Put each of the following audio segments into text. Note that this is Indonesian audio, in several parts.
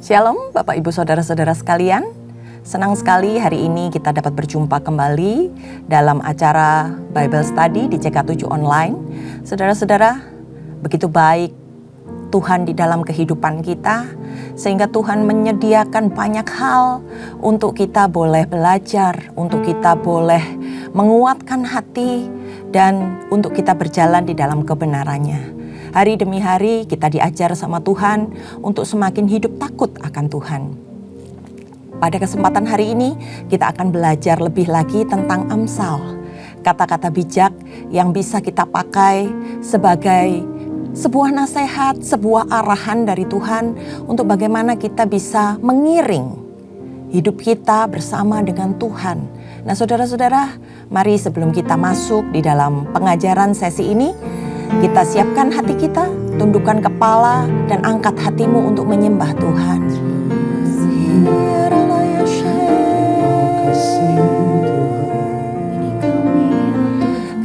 Shalom Bapak Ibu Saudara-saudara sekalian. Senang sekali hari ini kita dapat berjumpa kembali dalam acara Bible Study di CK7 Online. Saudara-saudara, begitu baik Tuhan di dalam kehidupan kita, sehingga Tuhan menyediakan banyak hal untuk kita boleh belajar, untuk kita boleh menguatkan hati, dan untuk kita berjalan di dalam kebenarannya. Hari demi hari kita diajar sama Tuhan untuk semakin hidup takut akan Tuhan. Pada kesempatan hari ini kita akan belajar lebih lagi tentang Amsal. Kata-kata bijak yang bisa kita pakai sebagai sebuah nasihat, sebuah arahan dari Tuhan untuk bagaimana kita bisa mengiring hidup kita bersama dengan Tuhan. Nah saudara-saudara, mari sebelum kita masuk di dalam pengajaran sesi ini, kita siapkan hati kita, tundukkan kepala dan angkat hatimu untuk menyembah Tuhan.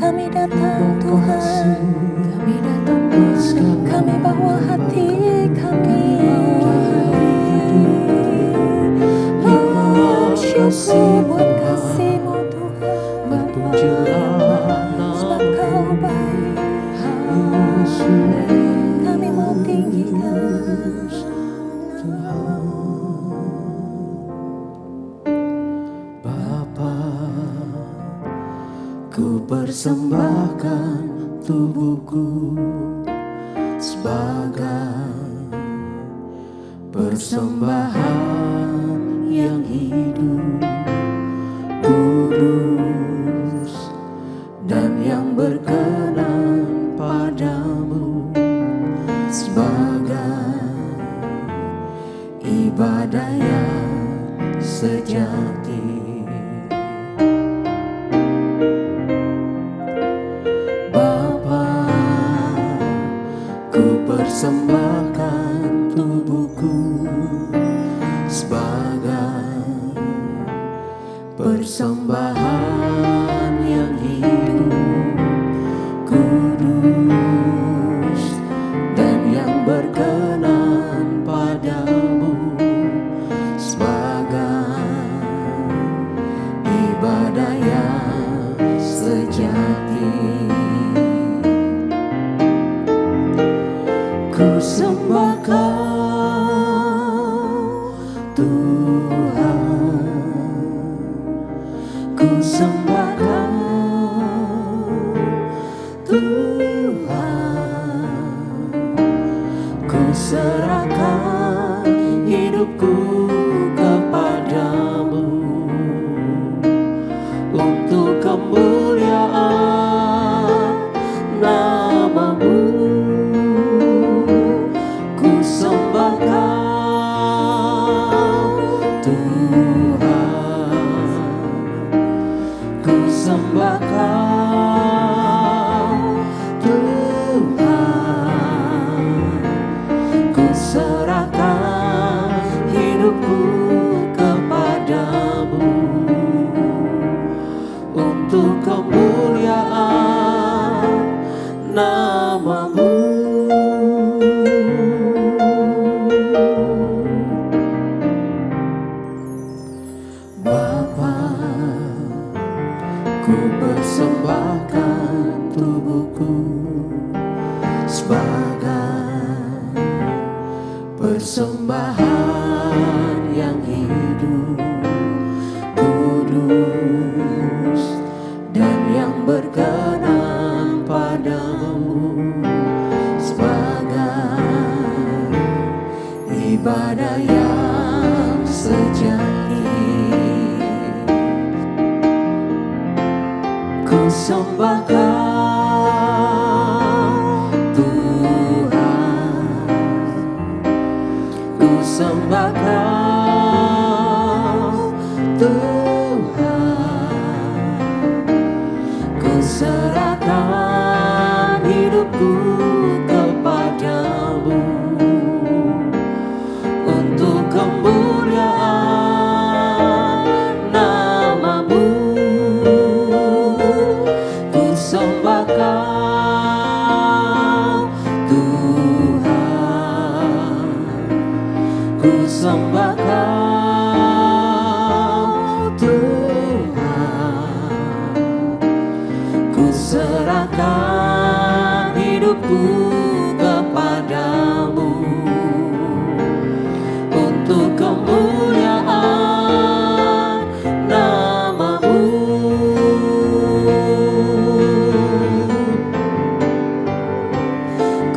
Kami datang Tuhan, kami bawa hati kami, bersyukur buat kasih-Mu Tuhan Bapa, sebab Kau baik. Kami mau tinggikan Tuhan. Bapa, ku persembahkan tubuhku sebagai persembahan yang hidup, kudus, dan yang berkenan padamu, sebagai ibadah yang sejati. Bapa, ku persembahkan tubuhku sebagai persembahan yang hidup, kudus, dan yang berkenan padamu, sebagai ibadah yang sejati. Ku sembah Kau Tuhan, ku sembah Kau Tuhan, ku serahkan hidupku kepadamu untuk kemuliaan nama-Mu. Ku sembah Kau Tuhan, ku sembah Kau Tuhan, ku serahkan hidupku kepadamu untuk kemuliaan nama-Mu. Bapa, ku persembahkan tubuhku sebagai persembahan yang hidup, kudus, dan yang berkenan padamu, sebagai ibadah yang sejati. Ku sembah Kau Tuhan, ku sembah Kau Tuhan, ku serahkan hidupku kepadamu untuk kemuliaan nama-Mu. Ku sembah Kau Tuhan, ku sembah Kau Tuhan, ku serahkan hidupku kepadamu untuk kemuliaan nama-Mu.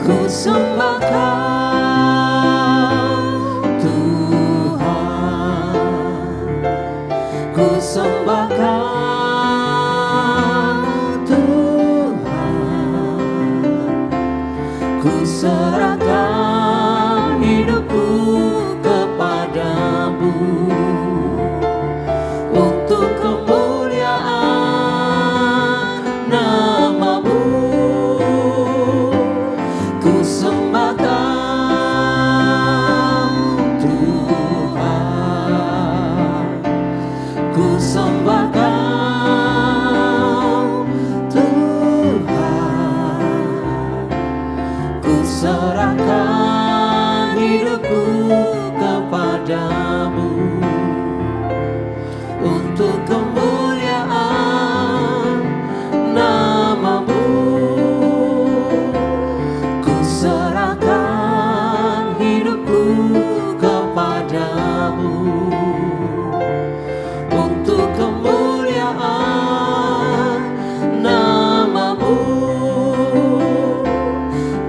Ku sembah Kau Tuhan, ku sembah Kau Tuhan, ku serahkan hidupku kepadamu untuk kemuliaan nama-Mu. Ku sembah Kau Tuhan, ku sembah Kau Tuhan, ku serahkan hidupku kepadamu untuk kemuliaan nama-Mu. Ku serahkan hidupku kepadamu untuk kemuliaan nama-Mu.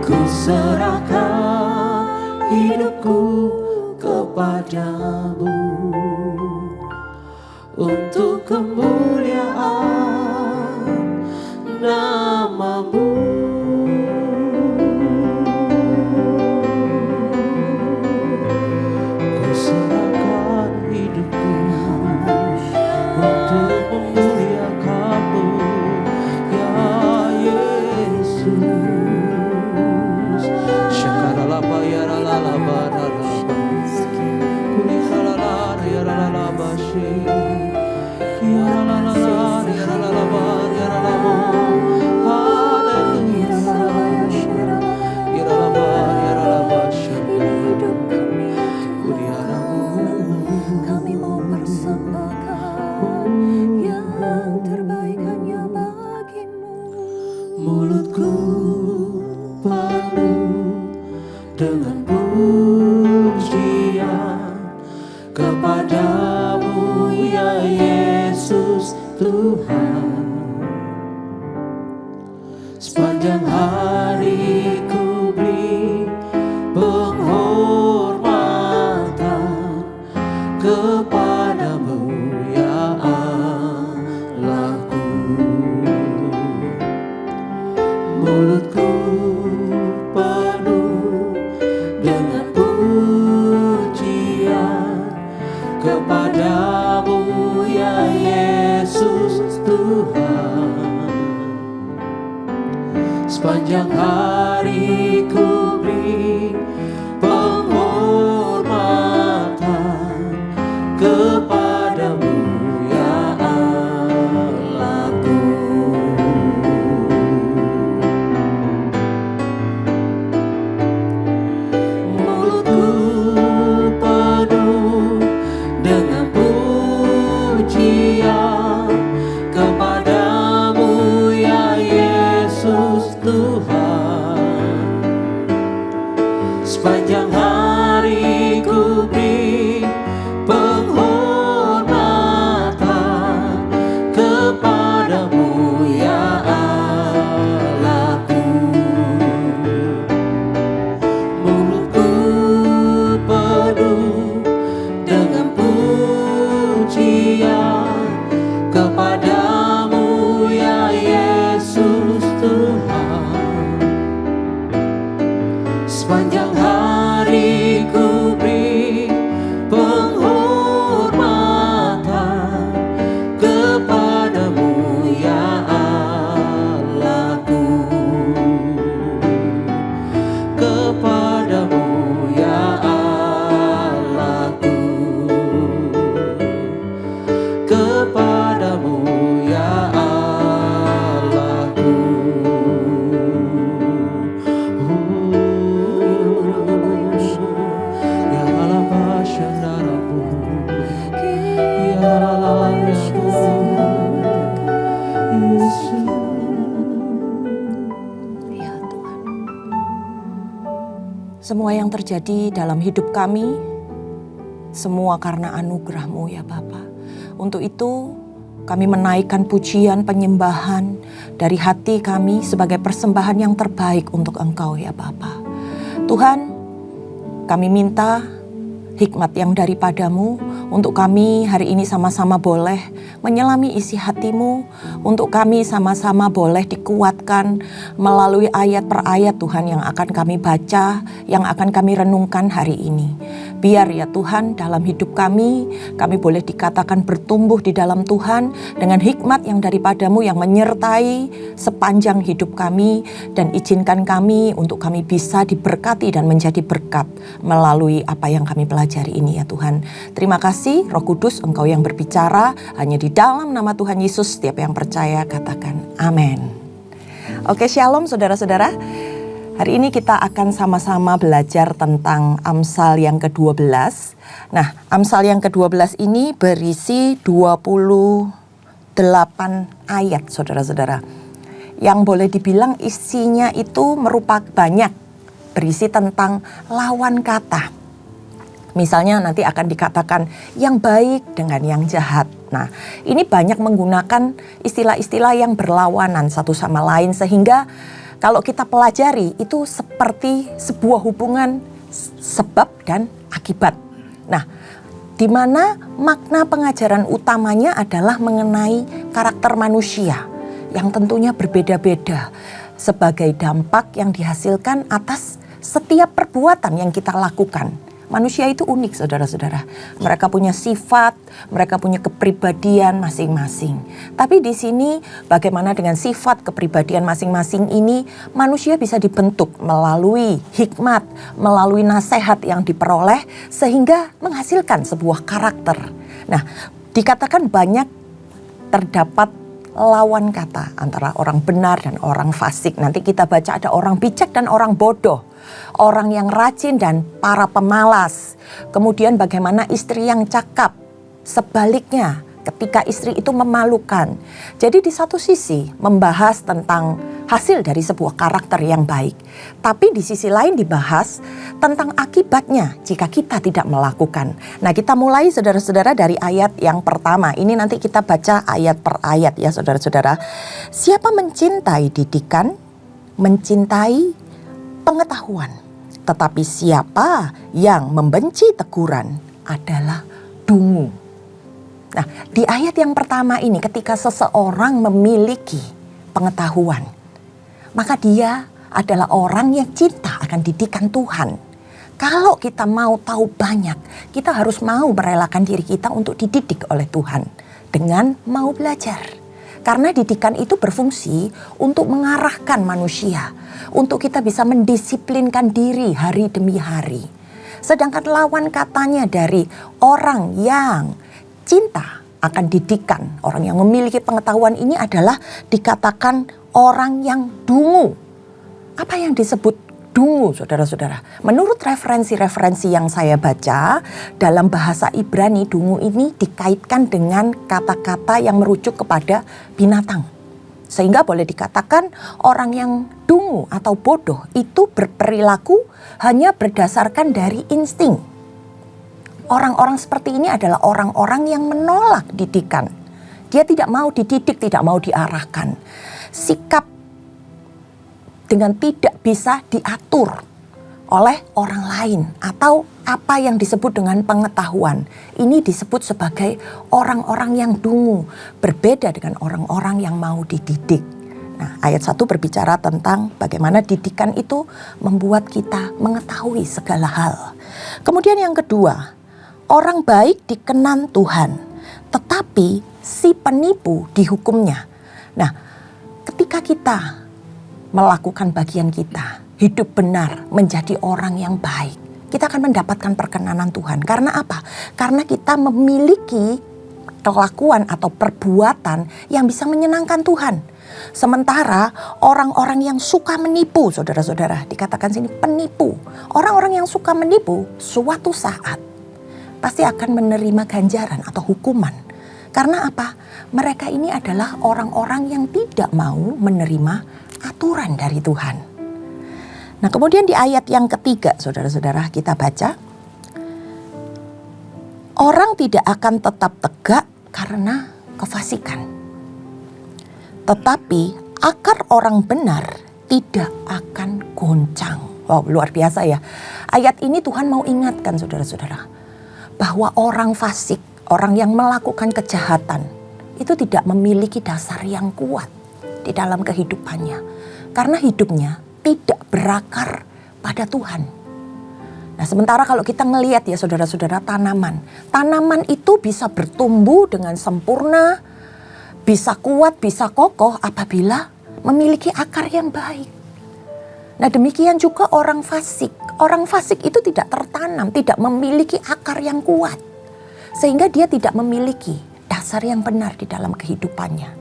Ku serahkan hidupku kepadamu untuk kemuliaan nama-Mu. Ku serahkan hidupku untuk memuliakan-Mu, ya Yesus. Syakaralaba yaralalaba raraba, kuriyaralala yaralaba shi, yaralala yaralaba yaralaba. Haleluya. Yaralaba yaralaba shi, kuriyaramu. Kami mau persembahkan yang terbaik hanya bagi-Mu. Mulutku penuh dengan pujian kepadamu, ya Yesus Tuhan. Sepanjang hari ku beri penghormatan kepadamu, ya Allahku. Mulutku penuh dengan pujian kepadamu, ya Yesus Tuhan. Sepanjang hari ku beri penghormatan kepadamu, ya Allahku. Mulutku penuh dengan pujian kepadamu, ya Yesus Tuhan. Sepanjang hari ku beri penghormatan kepadamu, ya Allahku. Mulutku penuh dengan pujian kepadamu, ya Yesus Tuhan. Sepanjang hari ku beri penghormatan kepadamu, ya Allahku. Kepadamu, ya Allahku. Kepadamu, ya Allahku. Semua yang terjadi dalam hidup kami, semua karena anugerah-Mu ya Bapa. Untuk itu kami menaikkan pujian penyembahan dari hati kami sebagai persembahan yang terbaik untuk Engkau ya Bapa. Tuhan, kami minta hikmat yang daripada-Mu untuk kami hari ini sama-sama boleh menyelami isi hati-Mu, untuk kami sama-sama boleh dikuatkan melalui ayat per ayat Tuhan yang akan kami baca, yang akan kami renungkan hari ini. Biar ya Tuhan dalam hidup kami boleh dikatakan bertumbuh di dalam Tuhan dengan hikmat yang daripada-Mu yang menyertai sepanjang hidup kami, dan izinkan kami untuk kami bisa diberkati dan menjadi berkat melalui apa yang kami pelajari ini ya Tuhan. Terima kasih Roh Kudus, Engkau yang berbicara, hanya di dalam nama Tuhan Yesus setiap yang percaya katakan amin. Oke, shalom saudara-saudara. Hari ini kita akan sama-sama belajar tentang Amsal yang ke-12. Nah, Amsal yang ke-12 ini berisi 28 ayat saudara-saudara. Yang boleh dibilang isinya itu merupakan banyak, berisi tentang lawan kata. Misalnya nanti akan dikatakan yang baik dengan yang jahat. Nah, ini banyak menggunakan istilah-istilah yang berlawanan satu sama lain, sehingga kalau kita pelajari itu seperti sebuah hubungan sebab dan akibat. Nah, di mana makna pengajaran utamanya adalah mengenai karakter manusia yang tentunya berbeda-beda sebagai dampak yang dihasilkan atas setiap perbuatan yang kita lakukan. Manusia itu unik saudara-saudara. Mereka punya sifat, mereka punya kepribadian masing-masing. Tapi di sini bagaimana dengan sifat kepribadian masing-masing ini manusia bisa dibentuk melalui hikmat, melalui nasihat yang diperoleh sehingga menghasilkan sebuah karakter. Nah, dikatakan banyak terdapat lawan kata antara orang benar dan orang fasik. Nanti kita baca ada orang bijak dan orang bodoh, orang yang rajin dan para pemalas. Kemudian bagaimana istri yang cakap, sebaliknya ketika istri itu memalukan. Jadi di satu sisi membahas tentang hasil dari sebuah karakter yang baik, tapi di sisi lain dibahas tentang akibatnya jika kita tidak melakukan. Nah, kita mulai saudara-saudara dari ayat yang pertama. Ini nanti kita baca ayat per ayat ya saudara-saudara. Siapa mencintai didikan, mencintai pengetahuan. Tetapi siapa yang membenci teguran adalah dungu. Nah, di ayat yang pertama ini ketika seseorang memiliki pengetahuan, maka dia adalah orang yang cinta akan didikan Tuhan. Kalau kita mau tahu banyak, kita harus mau merelakan diri kita untuk dididik oleh Tuhan dengan mau belajar. Karena didikan itu berfungsi untuk mengarahkan manusia, untuk kita bisa mendisiplinkan diri hari demi hari. Sedangkan lawan katanya dari orang yang cinta akan didikan, orang yang memiliki pengetahuan ini adalah dikatakan orang yang dungu. Apa yang disebut dungu saudara-saudara? Menurut referensi-referensi yang saya baca, dalam bahasa Ibrani dungu ini dikaitkan dengan kata-kata yang merujuk kepada binatang. Sehingga boleh dikatakan orang yang dungu atau bodoh itu berperilaku hanya berdasarkan dari insting. Orang-orang seperti ini adalah orang-orang yang menolak didikan. Dia tidak mau dididik, tidak mau diarahkan. Sikap dengan tidak bisa diatur oleh orang lain atau apa yang disebut dengan pengetahuan. Ini disebut sebagai orang-orang yang dungu, berbeda dengan orang-orang yang mau dididik. Nah, ayat 1 berbicara tentang bagaimana didikan itu membuat kita mengetahui segala hal. Kemudian yang kedua, orang baik dikenan Tuhan, tetapi si penipu dihukumnya. Nah, ketika kita melakukan bagian kita, hidup benar, menjadi orang yang baik, kita akan mendapatkan perkenanan Tuhan. Karena apa? Karena kita memiliki kelakuan atau perbuatan yang bisa menyenangkan Tuhan. Sementara orang-orang yang suka menipu, saudara-saudara, dikatakan sini penipu. Orang-orang yang suka menipu suatu saat pasti akan menerima ganjaran atau hukuman. Karena apa? Mereka ini adalah orang-orang yang tidak mau menerima aturan dari Tuhan. Nah, kemudian di ayat yang ketiga, saudara-saudara, kita baca, orang tidak akan tetap tegak karena kefasikan, tetapi akar orang benar tidak akan goncang. Wow, luar biasa ya. Ayat ini Tuhan mau ingatkan saudara-saudara, bahwa orang fasik, orang yang melakukan kejahatan, itu tidak memiliki dasar yang kuat di dalam kehidupannya. Karena hidupnya tidak berakar pada Tuhan. Nah, sementara kalau kita ngelihat ya saudara-saudara, tanaman itu bisa bertumbuh dengan sempurna, bisa kuat, bisa kokoh apabila memiliki akar yang baik. Nah, demikian juga orang fasik. Orang fasik itu tidak tertanam, tidak memiliki akar yang kuat. Sehingga dia tidak memiliki dasar yang benar di dalam kehidupannya.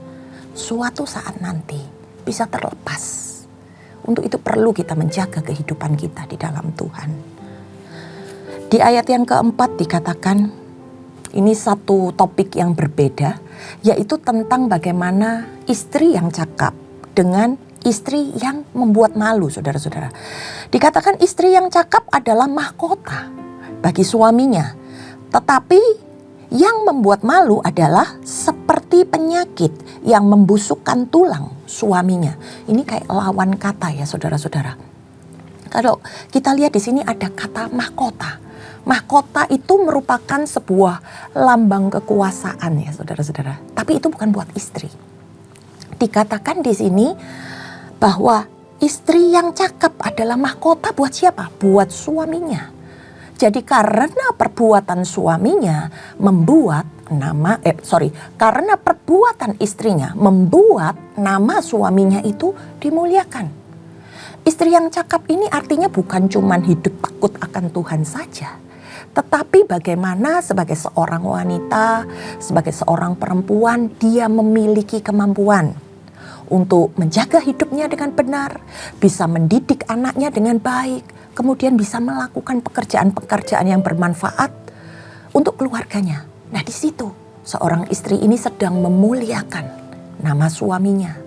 Suatu saat nanti bisa terlepas. Untuk itu perlu kita menjaga kehidupan kita di dalam Tuhan. Di ayat yang keempat dikatakan, ini satu topik yang berbeda, yaitu tentang bagaimana istri yang cakap dengan istri yang membuat malu, saudara-saudara. Dikatakan istri yang cakap adalah mahkota bagi suaminya, tetapi yang membuat malu adalah seperti penyakit yang membusukkan tulang suaminya. Ini kayak lawan kata ya saudara-saudara. Kalau kita lihat di sini ada kata mahkota. Mahkota itu merupakan sebuah lambang kekuasaan ya saudara-saudara. Tapi itu bukan buat istri. Dikatakan di sini bahwa istri yang cakap adalah mahkota buat siapa? Buat suaminya. Jadi karena perbuatan suaminya karena perbuatan istrinya membuat nama suaminya itu dimuliakan. Istri yang cakap ini artinya bukan cuma hidup takut akan Tuhan saja, tetapi bagaimana sebagai seorang wanita, sebagai seorang perempuan, dia memiliki kemampuan untuk menjaga hidupnya dengan benar, bisa mendidik anaknya dengan baik, kemudian bisa melakukan pekerjaan-pekerjaan yang bermanfaat untuk keluarganya. Nah, di situ seorang istri ini sedang memuliakan nama suaminya.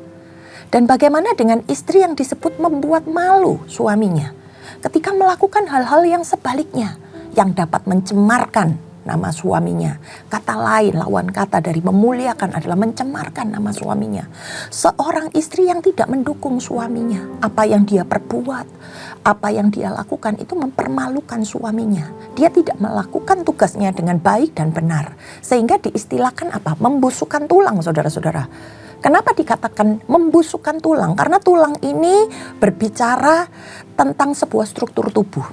Dan bagaimana dengan istri yang disebut membuat malu suaminya ketika melakukan hal-hal yang sebaliknya, yang dapat mencemarkan nama suaminya. Kata lain, lawan kata dari memuliakan adalah mencemarkan nama suaminya. Seorang istri yang tidak mendukung suaminya, apa yang dia perbuat, apa yang dia lakukan itu mempermalukan suaminya. Dia tidak melakukan tugasnya dengan baik dan benar. Sehingga diistilahkan apa? Membusukkan tulang, saudara-saudara. Kenapa dikatakan membusukkan tulang? Karena tulang ini berbicara tentang sebuah struktur tubuh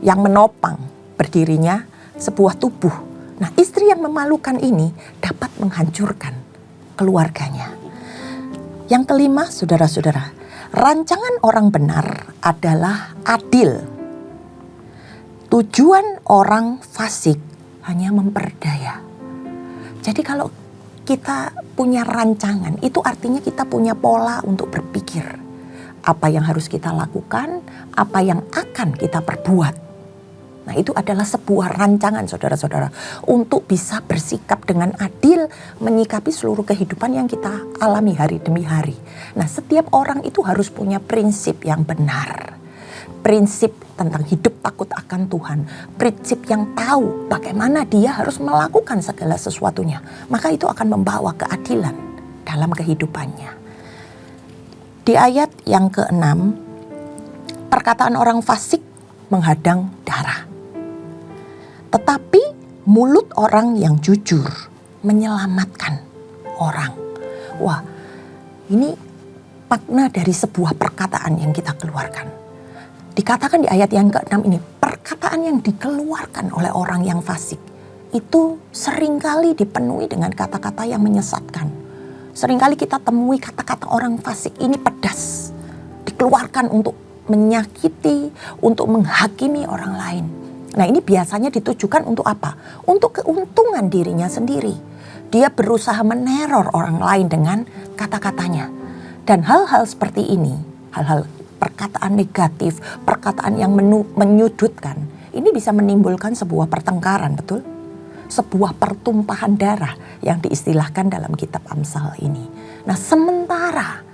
yang menopang berdirinya sebuah tubuh. Nah, istri yang memalukan ini dapat menghancurkan keluarganya. Yang kelima, saudara-saudara, rancangan orang benar adalah adil. Tujuan orang fasik hanya memperdaya. Jadi kalau kita punya rancangan, itu artinya kita punya pola untuk berpikir. Apa yang harus kita lakukan, apa yang akan kita perbuat. Nah, itu adalah sebuah rancangan saudara-saudara untuk bisa bersikap dengan adil menyikapi seluruh kehidupan yang kita alami hari demi hari. Nah, setiap orang itu harus punya prinsip yang benar. Prinsip tentang hidup takut akan Tuhan. Prinsip yang tahu bagaimana dia harus melakukan segala sesuatunya. Maka itu akan membawa keadilan dalam kehidupannya. Di ayat yang ke-6, perkataan orang fasik menghadang darah. Tetapi mulut orang yang jujur menyelamatkan orang. Wah, ini makna dari sebuah perkataan yang kita keluarkan. Dikatakan di ayat yang ke-6 ini, perkataan yang dikeluarkan oleh orang yang fasik itu seringkali dipenuhi dengan kata-kata yang menyesatkan. Seringkali kita temui kata-kata orang fasik ini pedas, dikeluarkan untuk menyakiti, untuk menghakimi orang lain. Nah, ini biasanya ditujukan untuk apa? Untuk keuntungan dirinya sendiri. Dia berusaha meneror orang lain dengan kata-katanya. Dan hal-hal seperti ini, hal-hal perkataan negatif, perkataan yang menyudutkan, ini bisa menimbulkan sebuah pertengkaran, betul? Sebuah pertumpahan darah yang diistilahkan dalam kitab Amsal ini. Nah, sementara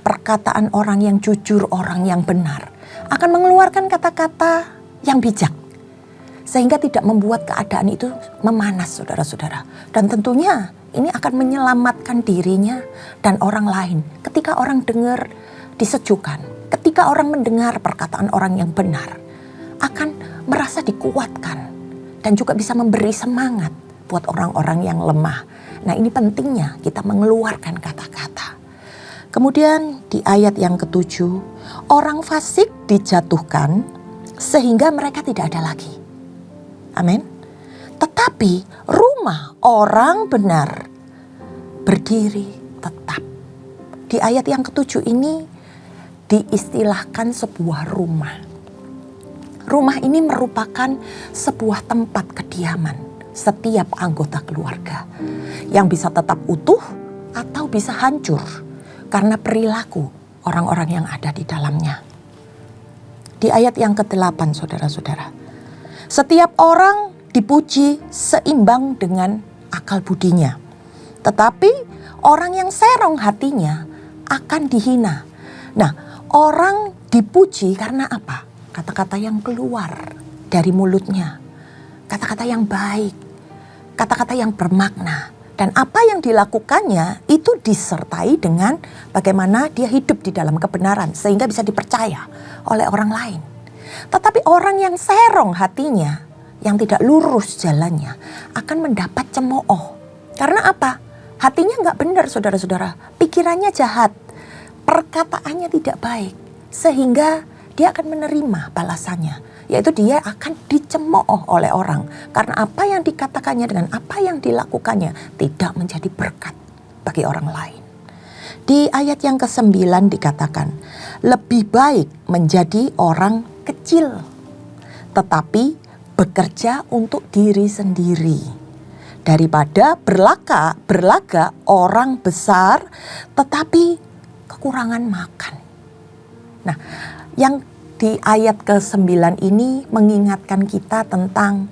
perkataan orang yang jujur, orang yang benar akan mengeluarkan kata-kata yang bijak. Sehingga tidak membuat keadaan itu memanas, saudara-saudara. Dan tentunya ini akan menyelamatkan dirinya dan orang lain. Ketika orang dengar disejukkan, ketika orang mendengar perkataan orang yang benar, akan merasa dikuatkan dan juga bisa memberi semangat buat orang-orang yang lemah. Nah, ini pentingnya kita mengeluarkan kata-kata. Kemudian di ayat yang ke-7, orang fasik dijatuhkan sehingga mereka tidak ada lagi. Amin. Tetapi rumah orang benar berdiri tetap. Di ayat yang ke-7 ini diistilahkan sebuah rumah. Rumah ini merupakan sebuah tempat kediaman setiap anggota keluarga yang bisa tetap utuh atau bisa hancur karena perilaku orang-orang yang ada di dalamnya. Di ayat yang ke-8, saudara-saudara, setiap orang dipuji seimbang dengan akal budinya, tetapi orang yang serong hatinya akan dihina. Nah, orang dipuji karena apa? Kata-kata yang keluar dari mulutnya, kata-kata yang baik, kata-kata yang bermakna. Dan apa yang dilakukannya itu disertai dengan bagaimana dia hidup di dalam kebenaran sehingga bisa dipercaya oleh orang lain. Tetapi orang yang serong hatinya, yang tidak lurus jalannya, akan mendapat cemooh. Karena apa? Hatinya nggak benar, saudara-saudara. Pikirannya jahat, perkataannya tidak baik, sehingga dia akan menerima balasannya, yaitu dia akan dicemooh oleh orang. Karena apa yang dikatakannya dengan apa yang dilakukannya tidak menjadi berkat bagi orang lain. Di ayat yang ke-9 dikatakan, lebih baik menjadi orang kecil, tetapi bekerja untuk diri sendiri, daripada berlaga orang besar, tetapi kekurangan makan. Nah, yang di ayat ke-9 ini mengingatkan kita tentang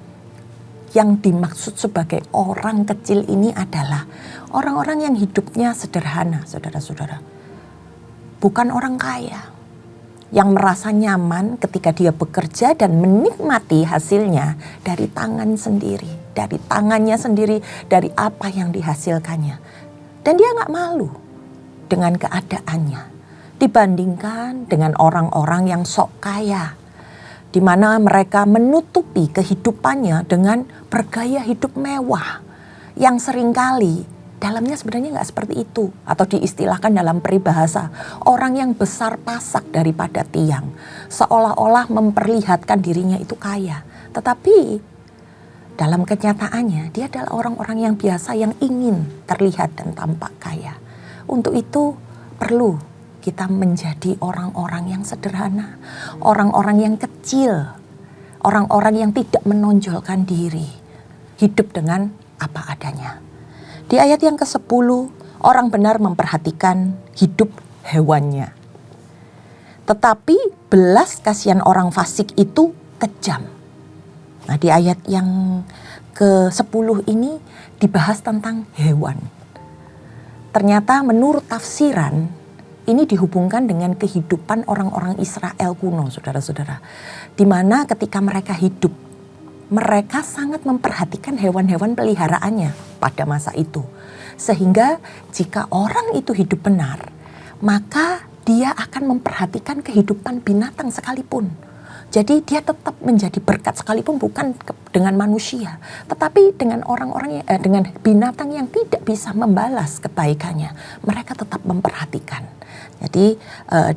yang dimaksud sebagai orang kecil ini adalah orang-orang yang hidupnya sederhana, saudara-saudara. Bukan orang kaya, yang merasa nyaman ketika dia bekerja dan menikmati hasilnya dari tangan sendiri, dari tangannya sendiri, dari apa yang dihasilkannya. Dan dia gak malu dengan keadaannya dibandingkan dengan orang-orang yang sok kaya, di mana mereka menutupi kehidupannya dengan bergaya hidup mewah yang seringkali dalamnya sebenarnya nggak seperti itu, atau diistilahkan dalam peribahasa orang yang besar pasak daripada tiang, seolah-olah memperlihatkan dirinya itu kaya, tetapi dalam kenyataannya dia adalah orang-orang yang biasa yang ingin terlihat dan tampak kaya. Untuk itu perlu kita menjadi orang-orang yang sederhana, orang-orang yang kecil, orang-orang yang tidak menonjolkan diri, hidup dengan apa adanya. Di ayat yang ke-10, orang benar memperhatikan hidup hewannya. Tetapi belas kasihan orang fasik itu kejam. Nah, di ayat yang ke-10 ini dibahas tentang hewan. Ternyata menurut tafsiran, ini dihubungkan dengan kehidupan orang-orang Israel kuno, saudara-saudara. Di mana ketika mereka hidup, mereka sangat memperhatikan hewan-hewan peliharaannya pada masa itu. Sehingga jika orang itu hidup benar, maka dia akan memperhatikan kehidupan binatang sekalipun. Jadi dia tetap menjadi berkat sekalipun bukan dengan manusia, tetapi dengan orang-orang dengan binatang yang tidak bisa membalas kebaikannya, mereka tetap memperhatikan. Jadi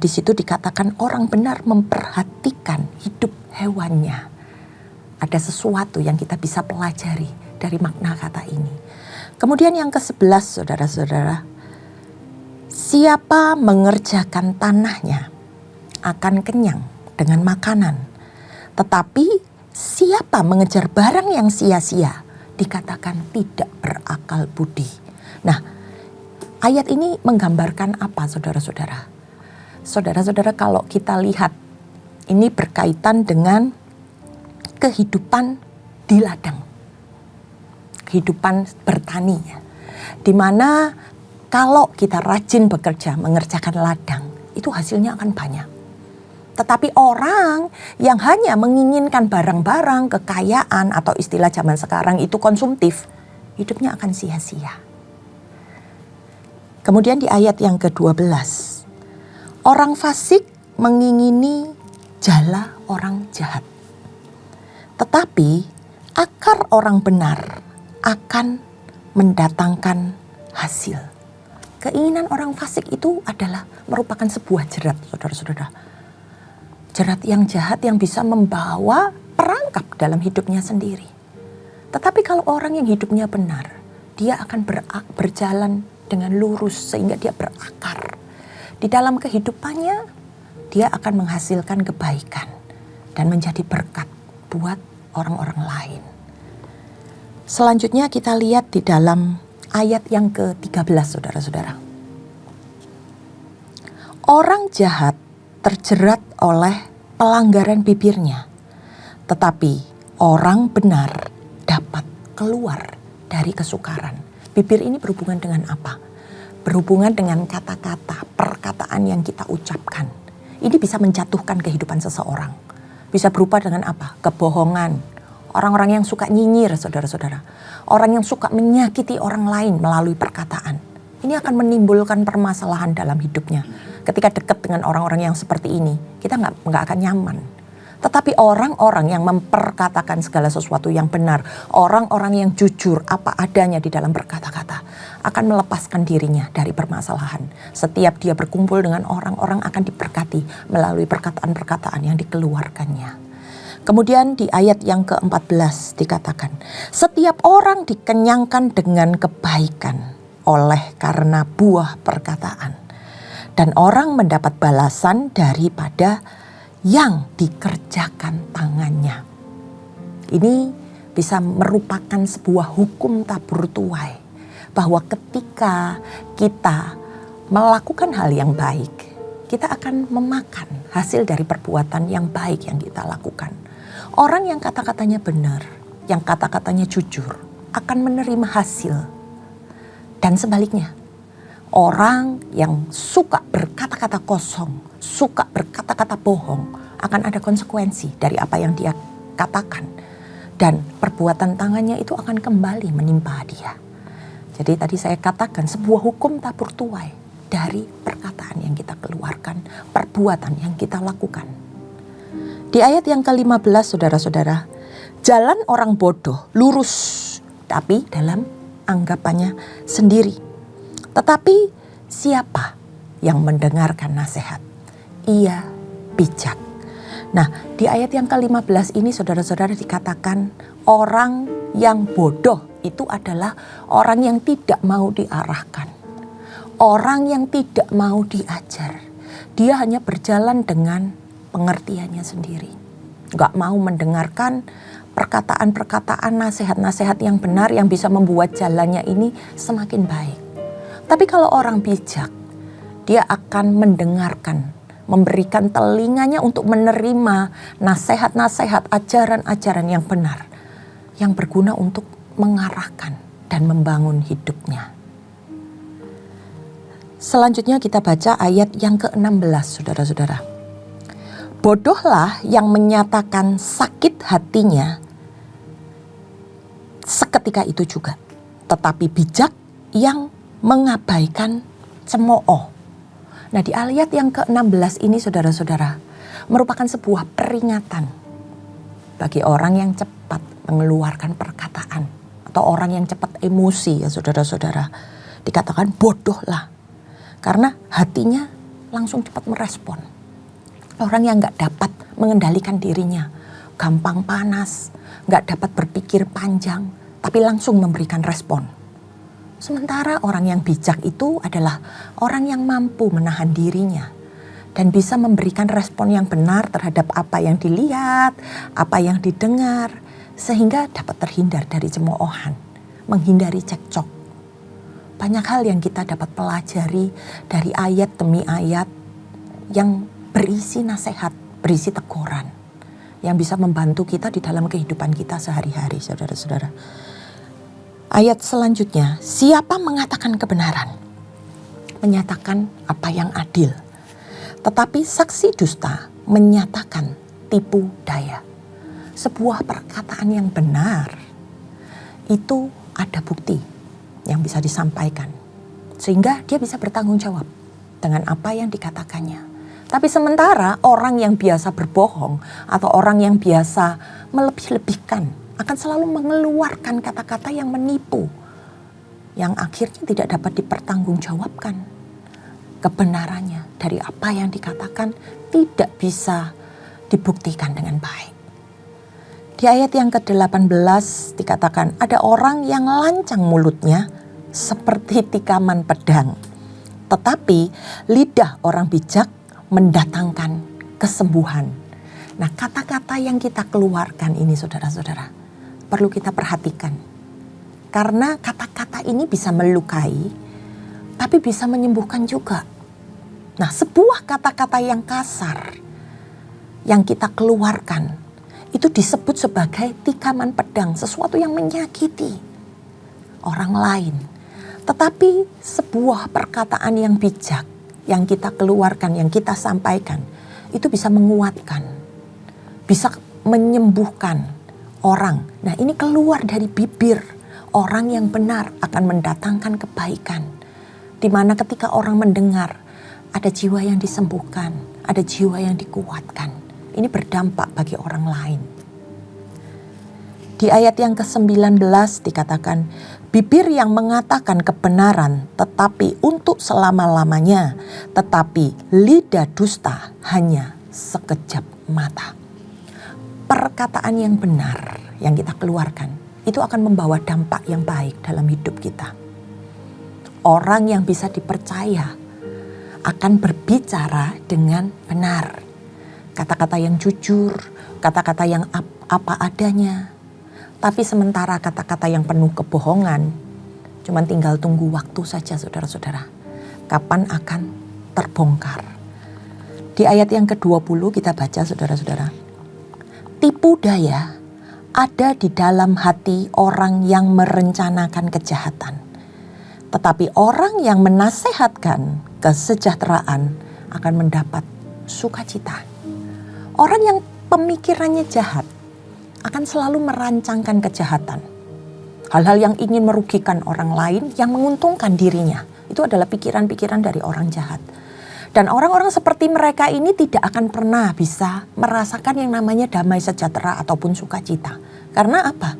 di situ dikatakan orang benar memperhatikan hidup hewannya. Ada sesuatu yang kita bisa pelajari dari makna kata ini. Kemudian yang ke-11, saudara-saudara, siapa mengerjakan tanahnya akan kenyang dengan makanan, tetapi siapa mengejar barang yang sia-sia dikatakan tidak berakal budi. Nah, ayat ini menggambarkan apa, saudara-saudara? Saudara-saudara, kalau kita lihat ini berkaitan dengan kehidupan di ladang, kehidupan bertani, di mana kalau kita rajin bekerja mengerjakan ladang, itu hasilnya akan banyak. Tetapi orang yang hanya menginginkan barang-barang, kekayaan, atau istilah zaman sekarang itu konsumtif, hidupnya akan sia-sia. Kemudian di ayat yang ke-12, orang fasik mengingini jala orang jahat. Tetapi akar orang benar akan mendatangkan hasil. Keinginan orang fasik itu adalah merupakan sebuah jerat, saudara-saudara. Jerat yang jahat yang bisa membawa perangkap dalam hidupnya sendiri. Tetapi kalau orang yang hidupnya benar, dia akan berjalan dengan lurus sehingga dia berakar. Di dalam kehidupannya, dia akan menghasilkan kebaikan dan menjadi berkat buat orang-orang lain. Selanjutnya kita lihat di dalam ayat yang ke-13, saudara-saudara. Orang jahat terjerat oleh pelanggaran bibirnya, tetapi orang benar dapat keluar dari kesukaran. Bibir ini berhubungan dengan apa? Berhubungan dengan kata-kata, perkataan yang kita ucapkan. Ini bisa menjatuhkan kehidupan seseorang. Bisa berupa dengan apa? Kebohongan. Orang-orang yang suka nyinyir, saudara-saudara. Orang yang suka menyakiti orang lain melalui perkataan. Ini akan menimbulkan permasalahan dalam hidupnya. Ketika dekat dengan orang-orang yang seperti ini, kita nggak akan nyaman. Tetapi orang-orang yang memperkatakan segala sesuatu yang benar, orang-orang yang jujur apa adanya di dalam berkata-kata, akan melepaskan dirinya dari permasalahan. Setiap dia berkumpul dengan orang-orang akan diberkati melalui perkataan-perkataan yang dikeluarkannya. Kemudian di ayat yang ke-14 dikatakan, setiap orang dikenyangkan dengan kebaikan oleh karena buah perkataan. Dan orang mendapat balasan daripada yang dikerjakan tangannya. Ini bisa merupakan sebuah hukum tabur tuai. Bahwa ketika kita melakukan hal yang baik, kita akan memakan hasil dari perbuatan yang baik yang kita lakukan. Orang yang kata-katanya benar, yang kata-katanya jujur, akan menerima hasil. Dan sebaliknya, orang yang suka berkata-kata kosong, suka berkata-kata bohong, akan ada konsekuensi dari apa yang dia katakan. Dan perbuatan tangannya itu akan kembali menimpa dia. Jadi tadi saya katakan sebuah hukum tabur tuai dari perkataan yang kita keluarkan, perbuatan yang kita lakukan. Di ayat yang ke-15, saudara-saudara, jalan orang bodoh lurus, tapi dalam anggapannya sendiri. Tetapi siapa yang mendengarkan nasihat? Ia bijak. Nah, di ayat yang ke-15 ini saudara-saudara dikatakan orang yang bodoh itu adalah orang yang tidak mau diarahkan. Orang yang tidak mau diajar. Dia hanya berjalan dengan pengertiannya sendiri. Gak mau mendengarkan perkataan-perkataan, nasihat-nasihat yang benar yang bisa membuat jalannya ini semakin baik. Tapi kalau orang bijak, dia akan mendengarkan, memberikan telinganya untuk menerima nasihat-nasihat, ajaran-ajaran yang benar, yang berguna untuk mengarahkan dan membangun hidupnya. Selanjutnya kita baca ayat yang ke-16, saudara-saudara. Bodohlah yang menyatakan sakit hatinya seketika itu juga, tetapi bijak yang mengabaikan cemooh. Nah, di ayat yang ke-16 ini saudara-saudara merupakan sebuah peringatan bagi orang yang cepat mengeluarkan perkataan atau orang yang cepat emosi, ya saudara-saudara. Dikatakan bodohlah karena hatinya langsung cepat merespon. Orang yang gak dapat mengendalikan dirinya, gampang panas, gak dapat berpikir panjang, tapi langsung memberikan respon. Sementara orang yang bijak itu adalah orang yang mampu menahan dirinya dan bisa memberikan respon yang benar terhadap apa yang dilihat, apa yang didengar, sehingga dapat terhindar dari cemoohan, menghindari cekcok. Banyak hal yang kita dapat pelajari dari ayat demi ayat yang berisi nasihat, berisi teguran, yang bisa membantu kita di dalam kehidupan kita sehari-hari, saudara-saudara. Ayat selanjutnya, siapa mengatakan kebenaran? Menyatakan apa yang adil. Tetapi saksi dusta menyatakan tipu daya. Sebuah perkataan yang benar itu ada bukti yang bisa disampaikan, sehingga dia bisa bertanggung jawab dengan apa yang dikatakannya. Tapi sementara orang yang biasa berbohong atau orang yang biasa melebih-lebihkan akan selalu mengeluarkan kata-kata yang menipu, yang akhirnya tidak dapat dipertanggungjawabkan. Kebenarannya dari apa yang dikatakan tidak bisa dibuktikan dengan baik. Di ayat yang ke-18 dikatakan ada orang yang lancang mulutnya seperti tikaman pedang, tetapi lidah orang bijak mendatangkan kesembuhan. Nah, kata-kata yang kita keluarkan ini saudara-saudara perlu kita perhatikan. Karena kata-kata ini bisa melukai, tapi bisa menyembuhkan juga. Nah, sebuah kata-kata yang kasar yang kita keluarkan itu disebut sebagai tikaman pedang, sesuatu yang menyakiti orang lain. Tetapi sebuah perkataan yang bijak yang kita keluarkan, yang kita sampaikan, itu bisa menguatkan, bisa menyembuhkan orang. Nah, ini keluar dari bibir orang yang benar akan mendatangkan kebaikan. Di mana ketika orang mendengar, ada jiwa yang disembuhkan, ada jiwa yang dikuatkan. Ini berdampak bagi orang lain. Di ayat yang ke-19 dikatakan, bibir yang mengatakan kebenaran tetapi untuk selama-lamanya, tetapi lidah dusta hanya sekejap mata. Perkataan yang benar yang kita keluarkan itu akan membawa dampak yang baik dalam hidup kita. Orang yang bisa dipercaya akan berbicara dengan benar. Kata-kata yang jujur, kata-kata yang apa adanya. Tapi sementara kata-kata yang penuh kebohongan, cuman tinggal tunggu waktu saja saudara-saudara. Kapan akan terbongkar. Di ayat yang ke-20 kita baca saudara-saudara. Tipu daya ada di dalam hati orang yang merencanakan kejahatan. Tetapi orang yang menasehatkan kesejahteraan akan mendapat sukacita. Orang yang pemikirannya jahat akan selalu merancangkan kejahatan. Hal-hal yang ingin merugikan orang lain, yang menguntungkan dirinya. Itu adalah pikiran-pikiran dari orang jahat. Dan orang-orang seperti mereka ini tidak akan pernah bisa merasakan yang namanya damai sejahtera ataupun sukacita. Karena apa?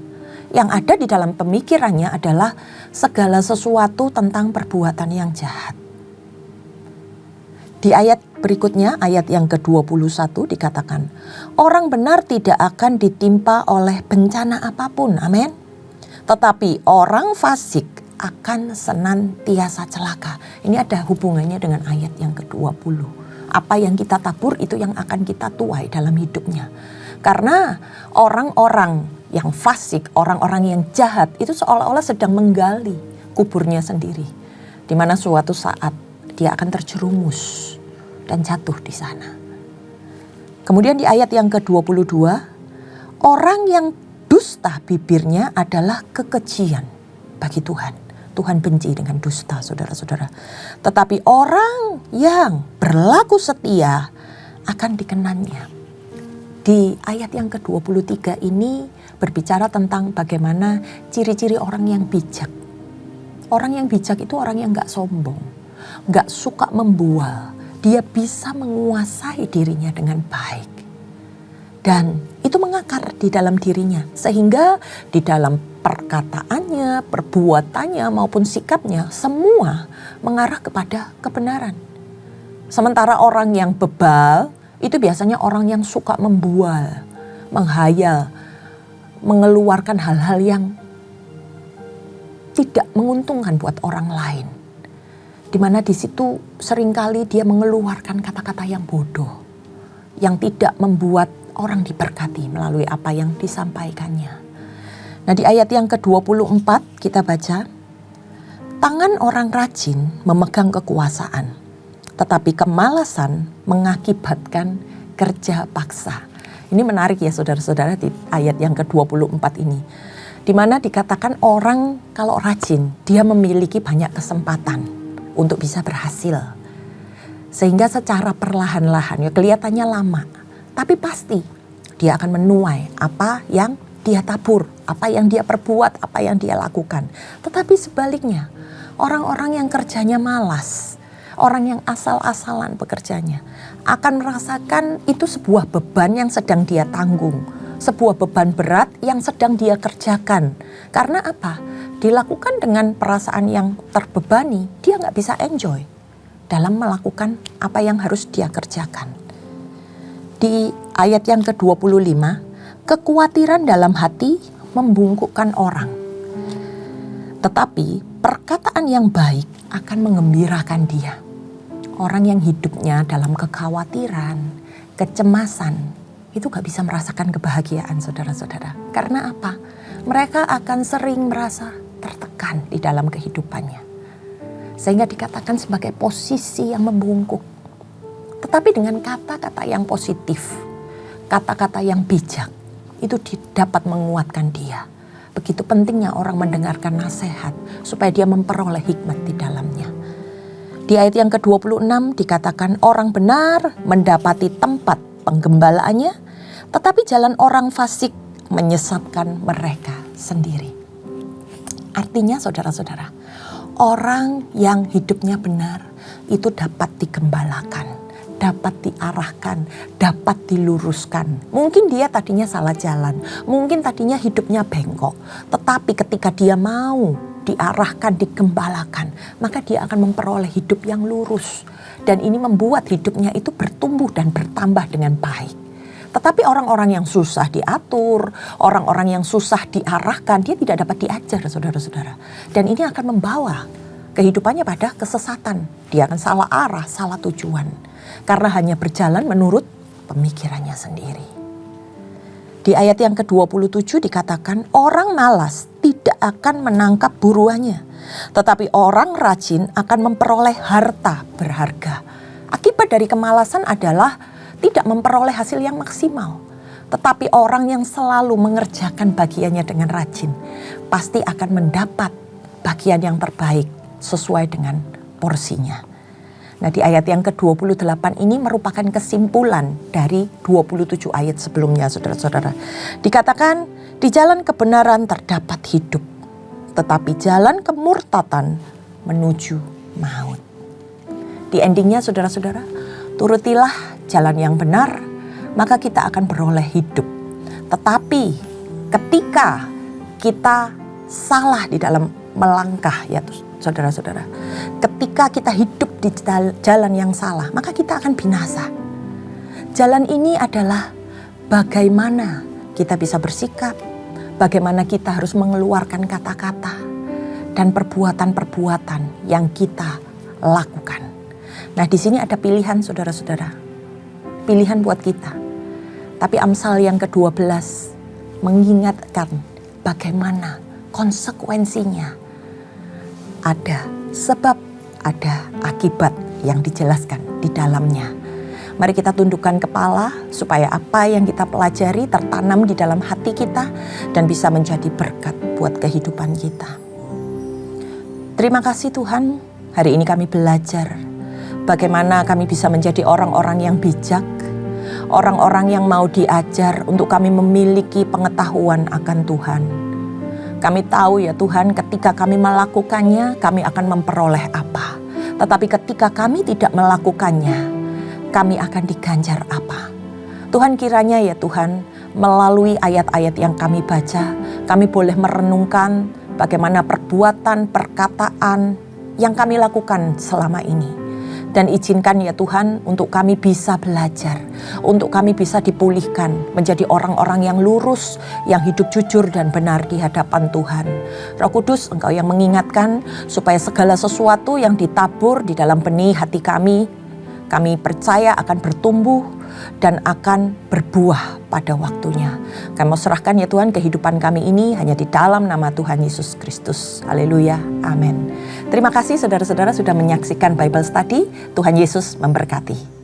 Yang ada di dalam pemikirannya adalah segala sesuatu tentang perbuatan yang jahat. Di ayat berikutnya, ayat yang ke-21 dikatakan, orang benar tidak akan ditimpa oleh bencana apapun, amin. Tetapi orang fasik akan senantiasa celaka. Ini ada hubungannya dengan ayat yang ke-20. Apa yang kita tabur itu yang akan kita tuai dalam hidupnya. Karena orang-orang yang fasik, orang-orang yang jahat itu seolah-olah sedang menggali kuburnya sendiri. Di mana suatu saat dia akan terjerumus dan jatuh di sana. Kemudian di ayat yang ke-22, orang yang dusta bibirnya adalah kekejian bagi Tuhan. Tuhan benci dengan dusta, saudara-saudara. Tetapi orang yang berlaku setia akan dikenannya. Di ayat yang ke-23 ini berbicara tentang bagaimana ciri-ciri orang yang bijak. Orang yang bijak itu orang yang gak sombong, gak suka membual. Dia bisa menguasai dirinya dengan baik. Dan itu mengakar di dalam dirinya. Sehingga di dalam perkataannya, perbuatannya maupun sikapnya semua mengarah kepada kebenaran. Sementara orang yang bebal itu biasanya orang yang suka membual, menghayal, mengeluarkan hal-hal yang tidak menguntungkan buat orang lain. Di mana di situ seringkali dia mengeluarkan kata-kata yang bodoh, yang tidak membuat orang diberkati melalui apa yang disampaikannya. Nah, di ayat yang ke-24 kita baca, tangan orang rajin memegang kekuasaan, tetapi kemalasan mengakibatkan kerja paksa. Ini menarik ya saudara-saudara di ayat yang ke-24 ini. Di mana dikatakan orang kalau rajin, dia memiliki banyak kesempatan untuk bisa berhasil. Sehingga secara perlahan-lahan, ya kelihatannya lama, Tapi pasti dia akan menuai apa yang dia tabur, apa yang dia perbuat, apa yang dia lakukan. Tetapi sebaliknya, orang-orang yang kerjanya malas, orang yang asal-asalan bekerjanya, akan merasakan itu sebuah beban yang sedang dia tanggung. Sebuah beban berat yang sedang dia kerjakan. Karena apa? Dilakukan dengan perasaan yang terbebani, dia nggak bisa enjoy dalam melakukan apa yang harus dia kerjakan. Di ayat yang ke-25, kekhawatiran dalam hati membungkukkan orang. Tetapi perkataan yang baik akan mengembirakan dia. Orang yang hidupnya dalam kekhawatiran, kecemasan, itu gak bisa merasakan kebahagiaan saudara-saudara. Karena apa? Mereka akan sering merasa tertekan di dalam kehidupannya. Sehingga dikatakan sebagai posisi yang membungkuk. Tetapi dengan kata-kata yang positif, kata-kata yang bijak, itu dapat menguatkan dia. Begitu pentingnya orang mendengarkan nasihat supaya dia memperoleh hikmat di dalamnya. Di ayat yang ke-26 dikatakan orang benar mendapati tempat penggembalaannya, tetapi jalan orang fasik menyesatkan mereka sendiri. Artinya saudara-saudara, orang yang hidupnya benar itu dapat digembalakan, dapat diarahkan, dapat diluruskan. Mungkin dia tadinya salah jalan, mungkin tadinya hidupnya bengkok. Tetapi ketika dia mau diarahkan, digembalakan, maka dia akan memperoleh hidup yang lurus. Dan ini membuat hidupnya itu bertumbuh dan bertambah dengan baik. Tetapi orang-orang yang susah diatur, orang-orang yang susah diarahkan, dia tidak dapat diajar saudara-saudara. Dan ini akan membawa kehidupannya pada kesesatan. Dia akan salah arah, salah tujuan. Karena hanya berjalan menurut pemikirannya sendiri. Di ayat yang ke-27 dikatakan orang malas tidak akan menangkap buruannya. Tetapi orang rajin akan memperoleh harta berharga. Akibat dari kemalasan adalah tidak memperoleh hasil yang maksimal. Tetapi orang yang selalu mengerjakan bagiannya dengan rajin pasti akan mendapat bagian yang terbaik sesuai dengan porsinya. Nah, di ayat yang ke-28 ini merupakan kesimpulan dari 27 ayat sebelumnya, saudara-saudara. Dikatakan, di jalan kebenaran terdapat hidup, tetapi jalan kemurtatan menuju maut. Di endingnya, saudara-saudara, turutilah jalan yang benar, maka kita akan beroleh hidup. Tetapi ketika kita salah di dalam melangkah, ya saudara-saudara, ketika kita hidup di jalan yang salah, maka kita akan binasa. Jalan ini adalah bagaimana kita bisa bersikap, bagaimana kita harus mengeluarkan kata-kata dan perbuatan-perbuatan yang kita lakukan. Nah, di sini ada pilihan saudara-saudara, pilihan buat kita. Tapi Amsal yang ke-12 mengingatkan bagaimana konsekuensinya. Ada sebab, ada akibat yang dijelaskan di dalamnya. Mari kita tundukkan kepala supaya apa yang kita pelajari tertanam di dalam hati kita dan bisa menjadi berkat buat kehidupan kita. Terima kasih Tuhan, hari ini kami belajar bagaimana kami bisa menjadi orang-orang yang bijak, orang-orang yang mau diajar untuk kami memiliki pengetahuan akan Tuhan. Kami tahu ya Tuhan, ketika kami melakukannya, kami akan memperoleh apa. Tetapi ketika kami tidak melakukannya, kami akan diganjar apa. Tuhan, kiranya ya Tuhan, melalui ayat-ayat yang kami baca, kami boleh merenungkan bagaimana perbuatan, perkataan yang kami lakukan selama ini. Dan izinkan ya Tuhan untuk kami bisa belajar, untuk kami bisa dipulihkan menjadi orang-orang yang lurus, yang hidup jujur dan benar di hadapan Tuhan. Roh Kudus, Engkau yang mengingatkan supaya segala sesuatu yang ditabur di dalam benih hati kami percaya akan bertumbuh dan akan berbuah pada waktunya. Kami mau serahkan ya Tuhan kehidupan kami ini hanya di dalam nama Tuhan Yesus Kristus. Haleluya, amin. Terima kasih saudara-saudara sudah menyaksikan Bible Study. Tuhan Yesus memberkati.